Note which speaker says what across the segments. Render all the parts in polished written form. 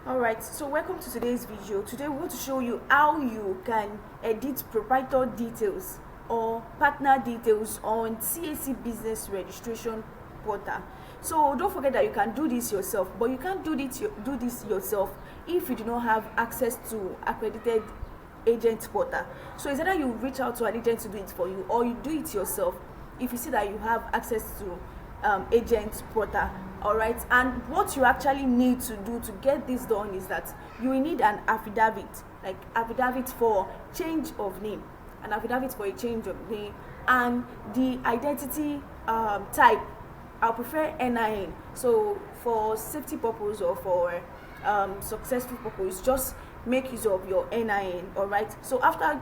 Speaker 1: Alright, so welcome to today's video. Today we want to show you how you can edit proprietor details or partner details on CAC business registration portal. So don't forget that you can do this yourself, but you can't do this yourself if you do not have access to accredited agent portal. So it's either you reach out to an agent to do it for you, or you do it yourself if you see that you have access to agent portal. All right, and what you actually need to do to get this done is that you will need an affidavit, like affidavit for change of name, and the identity type. I'll prefer NIN. So for safety purpose or for successful purpose, just make use of your NIN. All right, so after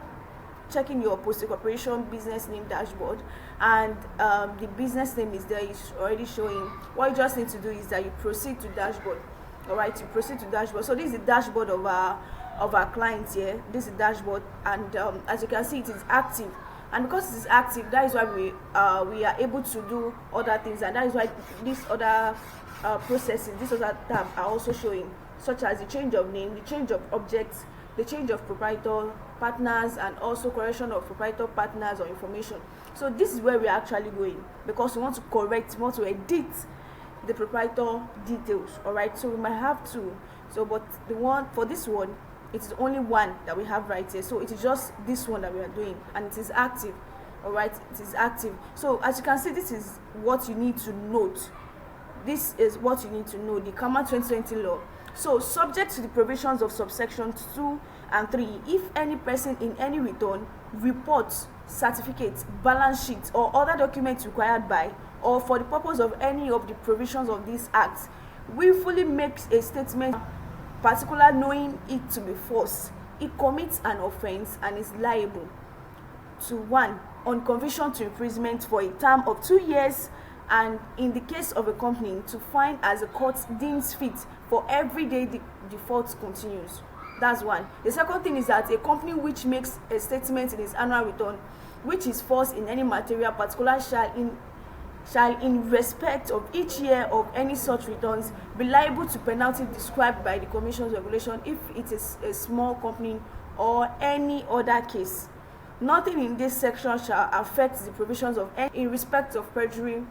Speaker 1: checking your post corporation business name dashboard, and the business name is there, it's already showing. What you just need to do is that you proceed to dashboard. All right, you proceed to dashboard. So this is the dashboard of our clients here. This is the dashboard, and as you can see, it is active. And because it is active, that is why we are able to do other things, and that is why these other processes, these other tabs are also showing, such as the change of name, the change of objects, the change of proprietor partners, and also correction of proprietor partners or information. So this is where we are actually going, because we want to correct, we want to edit the proprietor details. All right, so we might have to, but the one for this one, it is only one that we have right here. So it is just this one that we are doing, and it is active. All right, it is active. So as you can see, this is what you need to note. This is what you need to know, the CAMA 2020 law. So subject to the provisions of subsections 2 and 3, if any person in any return, reports, certificates, balance sheets, or other documents required by or for the purpose of any of the provisions of this act, willfully makes a statement particular knowing it to be false, it commits an offense and is liable to 1. On conviction to imprisonment for a term of 2 years, and in the case of a company, to fine as the court deems fit for every day the default continues. That's 1. The second thing is that a company which makes a statement in its annual return which is false in any material particular shall in respect of each year of any such returns be liable to penalty described by the Commission's regulation if it is a small company or any other case. Nothing in this section shall affect the provisions of any in respect of perjury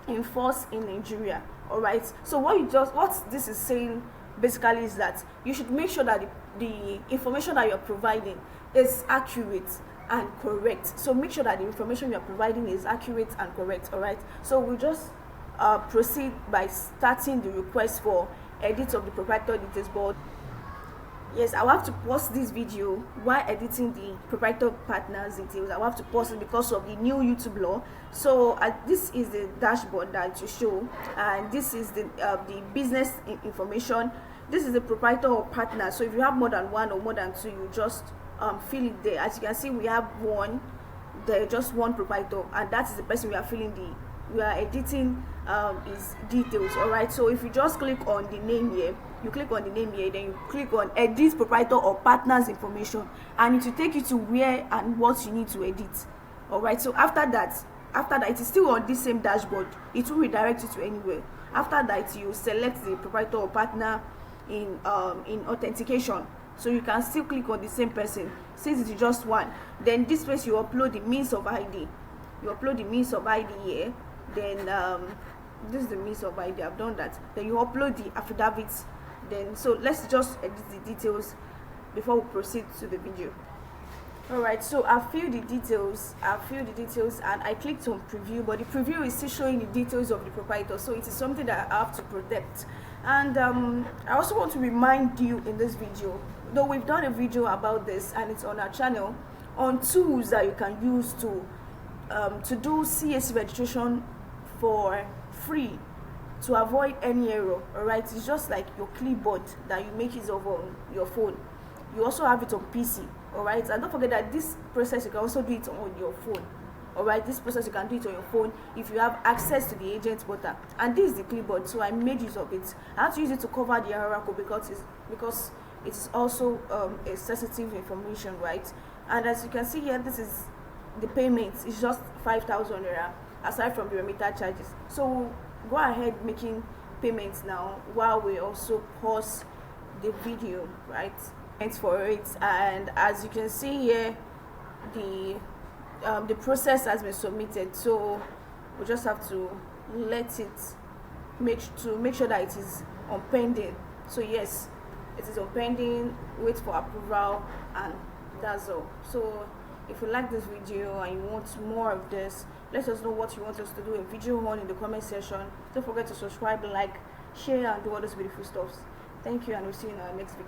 Speaker 1: in force in Nigeria. All right, so what this is saying basically is that you should make sure that the information that you're providing is accurate and correct. So make sure that the information you're providing is accurate and correct. All right, so we'll just proceed by starting the request for edit of the proprietor details board. Yes, I will have to pause this video while editing the proprietor partners details. I will have to pause it because of the new YouTube law. So this is the dashboard that you show, and this is the business information. This is the proprietor or partner. So if you have more than one or more than two, you just fill it there. As you can see, we have one there, just one proprietor, and that is the person we are editing his details. All right, so if you just click on the name here, then you click on edit proprietor or partners information, and it will take you to where and what you need to edit. All right, so after that it is still on this same dashboard. It will redirect you to anywhere. After that, you select the proprietor or partner in authentication, so you can still click on the same person since it is just one. Then this place you upload the means of ID. Here. Then this is the means of ID. I've done that. Then you upload the affidavits. Then so let's just edit the details before we proceed to the video. All right, so I filled the details and I clicked on preview, but the preview is still showing the details of the proprietor, so it is something that I have to protect. And I also want to remind you in this video, though we've done a video about this and it's on our channel, on tools that you can use to do CAC registration for free, to avoid any error. All right, it's just like your clipboard that you make use of on your phone. You also have it on PC. All right, and don't forget that this process you can also do it on your phone. All right, this process you can do it on your phone if you have access to the agent portal. And this is the clipboard, so I made use of it. I had to use it to cover the error code because it is also a sensitive information, right? And as you can see here, this is the payment. It's just 5,000 naira aside from the remitter charges. So go ahead making payments now while we also pause the video, right? Thanks for it. And as you can see here, the process has been submitted, so we just have to let it make sure that it is on pending. So yes, it is on pending, wait for approval, and that's all. So if you like this video and you want more of this, let us know what you want us to do a video on in the comment section. Don't forget to subscribe, like, share, and do all those beautiful stuff. Thank you, and we'll see you in our next video.